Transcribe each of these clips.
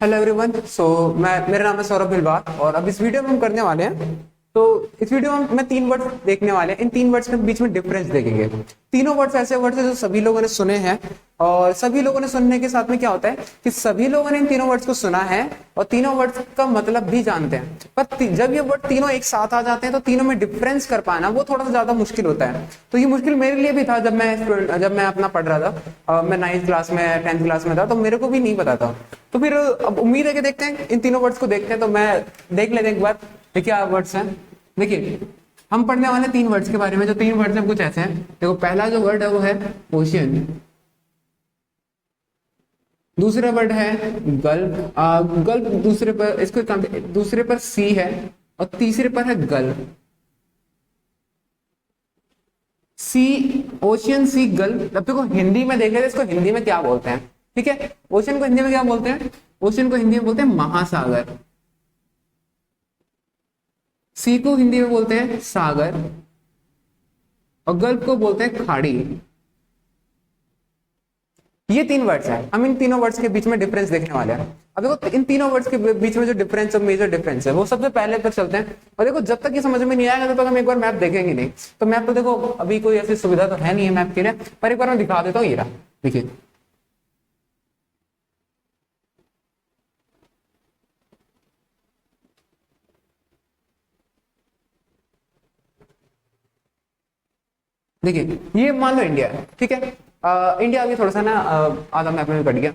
Hello everyone. मेरा नाम है सौरभ भिलवार और अब इस वीडियो में हम करने वाले हैं। तो इस वीडियो में मैं 3 वर्ड्स देखने वाले हैं। इन 3 वर्ड्स के बीच में डिफरेंस देखेंगे। तीनों वर्ड्स ऐसे वर्ड्स हैं जो सभी लोगों ने सुने हैं और सभी लोगों ने सुनने के साथ में क्या होता है कि सभी लोगों ने इन तीनों वर्ड्स को सुना है और तीनों वर्ड्स का मतलब भी जानते हैं। पर जब ये वर्ड तीनों एक साथ आ जाते हैं तो तीनों में डिफरेंस कर पाना वो थोड़ा सा ज्यादा मुश्किल होता है। तो ये मुश्किल मेरे लिए भी था जब मैं अपना पढ़ रहा था। मैं 9th क्लास में 10th क्लास में था तो मेरे को भी नहीं पता था। तो फिर अब उम्मीद है कि देखते हैं इन तीनों वर्ड्स को देखते हैं। तो मैं देख लेते हैं एक बार ये क्या वर्ड्स हैं। देखिए हम पढ़ने वाले 3 वर्ड्स के बारे में। जो 3 वर्ड्स हैं कुछ ऐसे हैं। देखो पहला जो वर्ड है वो है ओशियन, दूसरा वर्ड है गल्फ। गल्फ दूसरे पर सी है और तीसरे पर है गल्फ। सी, ओशियन, सी, गल्फ। अब देखो हिंदी में देखे तो इसको हिंदी में क्या बोलते हैं। ठीक है, ओशियन को हिंदी में क्या बोलते हैं? ओशियन को हिंदी में बोलते हैं महासागर। सी को हिंदी में बोलते हैं सागर और गल्फ को बोलते हैं खाड़ी। ये 3 वर्ड्स हैं। हम इन तीनों वर्ड्स के बीच में डिफरेंस देखने वाले हैं। अब देखो इन तीनों वर्ड्स के बीच में जो डिफरेंस और मेजर डिफरेंस है वो सबसे पहले पर चलते हैं। और देखो जब तक ये समझ में नहीं आएगा तब तक हम एक बार मैप देखेंगे नहीं। तो मैप तो देखो अभी कोई ऐसी सुविधा तो है नहीं है मैप के लिए, पर एक बार मैं दिखा देता हूँ। ये रहा, देखिए देखिए ये मान लो इंडिया है। ठीक है, इंडिया अभी थोड़ा सा ना आधा मैप में कट गया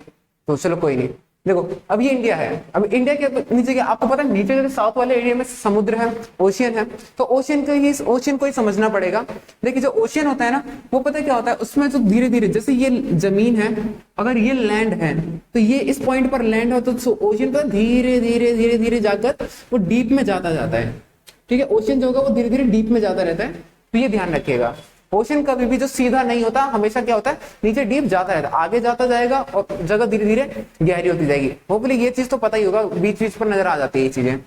तो चलो कोई नहीं। देखो अब ये इंडिया है। अब इंडिया के नीचे क्या आपको पता है? नीचे जो साउथ वाले एरिया में समुद्र है, ओशियन है। तो ओशियन को ही समझना पड़ेगा। देखिए जो ओशियन होता है ना वो पता है क्या होता है? उसमें जो धीरे धीरे जैसे ये जमीन है, अगर ये लैंड है तो ये इस पॉइंट पर लैंड हो तो ओशियन का धीरे धीरे धीरे धीरे जाकर वो डीप में जाता जाता है। ठीक है, ओशियन जो होगा वो धीरे धीरे डीप में जाता रहता है। तो ये ध्यान रखिएगा, ओशन कभी भी जो सीधा नहीं होता, हमेशा क्या होता है नीचे डीप जाता रहता है, आगे जाता जाएगा और जगह धीरे धीरे गहरी होती जाएगी। होपफुली ये चीज तो पता ही होगा, बीच बीच पर नजर आ जाती है ये चीजें।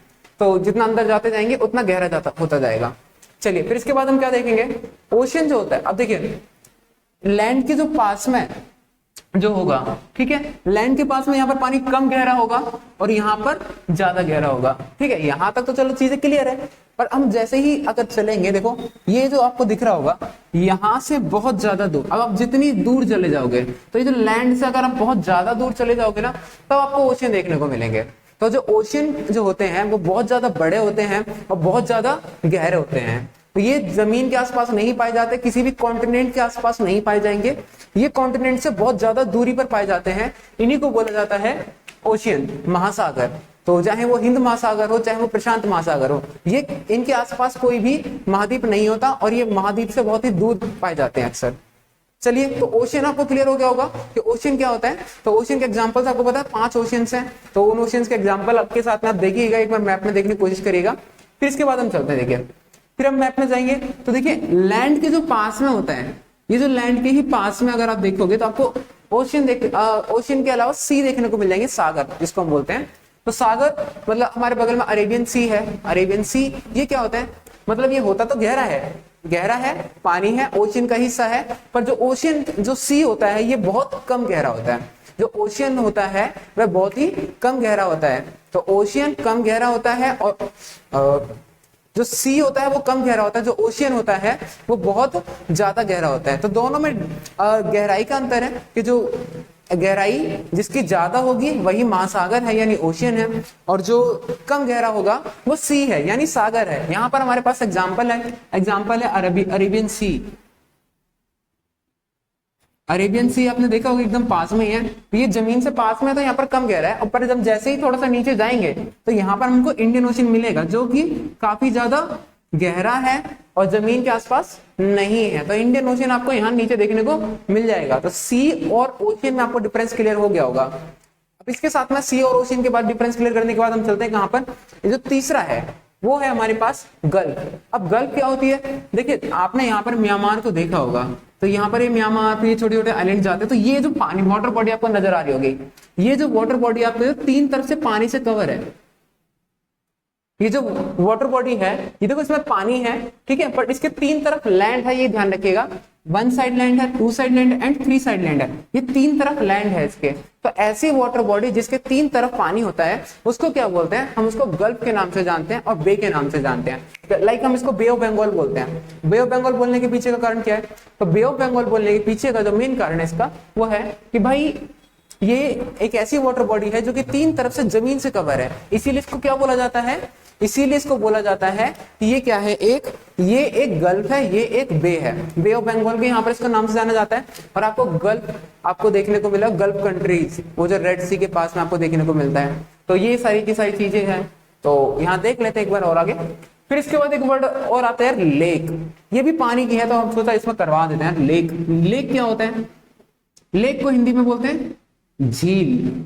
तो जितना अंदर जाते जाएंगे उतना गहरा होता जाएगा। चलिए फिर इसके बाद हम क्या देखेंगे? ओशन जो होता है, अब देखिए लैंड के जो पास में जो होगा, ठीक है, लैंड के पास में यहाँ पर पानी कम गहरा होगा और यहाँ पर ज्यादा गहरा होगा। ठीक है, यहाँ तक तो चलो चीजें क्लियर है। पर हम जैसे ही अगर चलेंगे, देखो ये जो आपको दिख रहा होगा यहाँ से बहुत ज्यादा दूर, अब आप जितनी दूर चले जाओगे तो ये जो लैंड से अगर आप बहुत ज्यादा दूर चले जाओगे ना तब आपको ओशियन देखने को मिलेंगे। तो जो ओशियन जो होते हैं वो बहुत ज्यादा बड़े होते हैं और बहुत ज्यादा गहरे होते हैं। तो ये जमीन के आसपास नहीं पाए जाते, किसी भी कॉन्टिनेंट के आसपास नहीं पाए जाएंगे। ये कॉन्टिनेंट से बहुत ज्यादा दूरी पर पाए जाते हैं। इन्हीं को बोला जाता है ओशियन, महासागर। तो चाहे वो हिंद महासागर हो चाहे वो प्रशांत महासागर हो, ये इनके आसपास कोई भी महाद्वीप नहीं होता और ये महाद्वीप से बहुत ही दूर पाए जाते हैं अक्सर। चलिए तो ओशियन आपको क्लियर हो गया होगा कि ओशियन क्या होता है। तो ओशियन के एग्जांपल्स आपको पता है 5 ओशियंस हैं। तो उन ओशियंस के एग्जांपल आपके साथ में आप देखिएगा, एक बार मैप में देखने की कोशिश करिएगा। फिर इसके बाद हम चलते हैं। देखिए फिर हम मैप में जाएंगे तो देखिए लैंड के जो पास में होता है, ये जो लैंड के ही पास में अगर आप देखोगे तो आपको ओशियन के अलावा सी देखने को मिल जाएंगे, सागर जिसको हम बोलते हैं। तो सागर मतलब हमारे बगल में अरेबियन सी है। अरेबियन सी ये क्या होता है? मतलब ये होता तो गहरा है, पानी है, ओशियन का हिस्सा है। पर जो ओशियन जो सी होता है ये बहुत कम गहरा होता है। जो ओशियन होता है वह बहुत ही कम गहरा होता है। तो ओशियन कम गहरा होता है और जो सी होता है वो कम गहरा होता है। जो ओशियन होता है वो बहुत ज्यादा गहरा होता है। तो दोनों में गहराई का अंतर है कि जो गहराई जिसकी ज्यादा होगी वही महासागर है यानी ओशियन है, और जो कम गहरा होगा वो सी है यानी सागर है। यहाँ पर हमारे पास एग्जाम्पल है अरेबियन सी। अरेबियन सी आपने देखा होगा एकदम पास में ही है। तो ये जमीन से पास में है तो यहाँ पर कम गहरा है। और पर जब जैसे ही थोड़ा सा नीचे जाएंगे तो यहाँ पर हमको इंडियन ओशन मिलेगा जो कि काफी ज्यादा गहरा है और जमीन के आसपास नहीं है। तो इंडियन ओशन आपको यहाँ नीचे देखने को मिल जाएगा। तो सी और ओशियन में आपको डिफरेंस क्लियर हो गया होगा। अब इसके साथ में सी और ओशियन के बाद डिफरेंस क्लियर करने के बाद हम चलते हैं कहाँ पर? ये जो तीसरा है वो है हमारे पास गल्फ। अब गल्फ क्या होती है? देखिए आपने यहाँ पर म्यांमार को देखा होगा। तो यहाँ पर ये म्यांमार पे छोटे छोटे आइलैंड जाते हैं। तो ये जो पानी वाटर बॉडी आपको नजर आ रही होगी, ये जो वाटर बॉडी आपको 3 तरफ से पानी से कवर है। ये जो वाटर बॉडी है ये देखो इसमें पानी है, ठीक है, पर इसके 3 तरफ लैंड है, ये ध्यान रखिएगा। वन साइड लैंड है, two side land and three side land है। ये तीन तरफ लैंड है इसके। तो ऐसी वाटर बॉडी जिसके तीन तरफ पानी होता है उसको क्या बोलते हैं? हम उसको गल्फ के नाम से जानते हैं और बे के नाम से जानते हैं। लाइक हम इसको बे ऑफ बंगाल बोलते हैं। बे ऑफ बंगाल बोलने के पीछे का कारण क्या है? तो बे ऑफ बंगाल बोलने के पीछे का जो मेन कारण है इसका वो है कि भाई ये एक ऐसी वाटर बॉडी है जो कि तीन तरफ से जमीन से कवर है, इसीलिए इसको क्या बोला जाता है? इसीलिए इसको बोला जाता है कि ये क्या है? ये एक गल्फ है, ये एक बे है। बे ऑफ बंगाल भी यहाँ पर इसका नाम से जाना जाता है। और आपको गल्फ आपको देखने को मिला गल्फ कंट्रीज, वो जो रेड सी के पास में आपको देखने को मिलता है। तो ये सारी की सारी चीजें हैं। तो यहाँ देख लेते हैं एक बार और आगे। फिर इसके बाद एक वर्ड और आता है लेक। ये भी पानी की है तो हम सोचा इसमें करवा देते हैं लेक। लेक क्या होता है? लेक को हिंदी में बोलते हैं झील।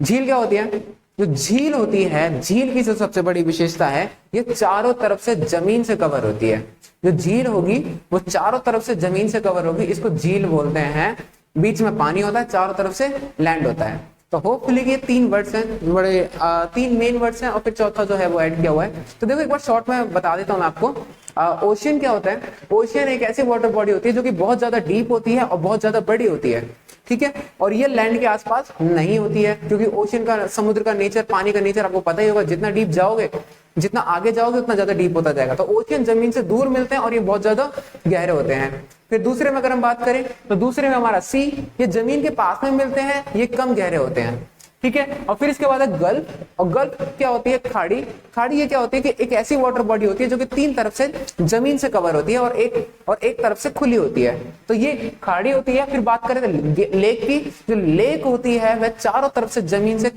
झील क्या होती है? जो झील होती है, झील की जो सबसे बड़ी विशेषता है ये चारों तरफ से जमीन से कवर होती है। जो झील होगी वो चारों तरफ से जमीन से कवर होगी, इसको झील बोलते हैं। बीच में पानी होता है, चारों तरफ से लैंड होता है। तो होपफुली ये तीन वर्ड्स हैं, बड़े तीन मेन वर्ड्स हैं और फिर चौथा जो है वो ऐड किया हुआ है। तो देखो एक बार शॉर्ट में बता देता हूँ मैं आपको। ओशियन क्या होता है? ओशियन एक ऐसी वाटर बॉडी होती है जो कि बहुत ज्यादा डीप होती है और बहुत ज्यादा बड़ी होती है, ठीक है। और ये लैंड के आसपास नहीं होती है, क्योंकि ओशियन का, समुद्र का नेचर, पानी का नेचर आपको पता ही होगा। जितना डीप जाओगे, जितना आगे जाओगे उतना ज्यादा डीप होता जाएगा। तो ओशियन जमीन से दूर मिलते हैं और ये बहुत ज्यादा गहरे होते हैं। फिर दूसरे में अगर हम बात करें तो दूसरे में हमारा सी, ये जमीन के पास में मिलते हैं, ये कम गहरे होते हैं, ठीक है। और फिर इसके बाद है गल्फ। और गल्फ क्या होती है? खाड़ी। खाड़ी ये क्या होती है कि एक ऐसी वाटर बॉडी होती है जो कि तीन तरफ से जमीन से कवर होती है और एक तरफ से खुली होती है, तो ये खाड़ी होती है। फिर बात करें तो लेक की, जो लेक होती है वह चारों तरफ से जमीन से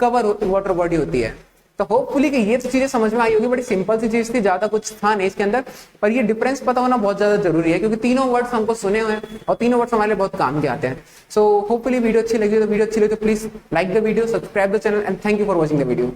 कवर वाटर बॉडी होती है। तो होपफुली कि ये तो चीजें समझ में आई होगी। बड़ी सिंपल सी चीज थी, ज्यादा कुछ था नहीं इसके अंदर, पर ये डिफरेंस पता होना बहुत ज्यादा जरूरी है, क्योंकि तीनों वर्ड्स हमको सुने हुए हैं और तीनों वर्ड्स हमारे लिए बहुत काम के आते हैं। सो होपफुली वीडियो अच्छी लगी तो please like the video, subscribe the channel and thank you for watching the video.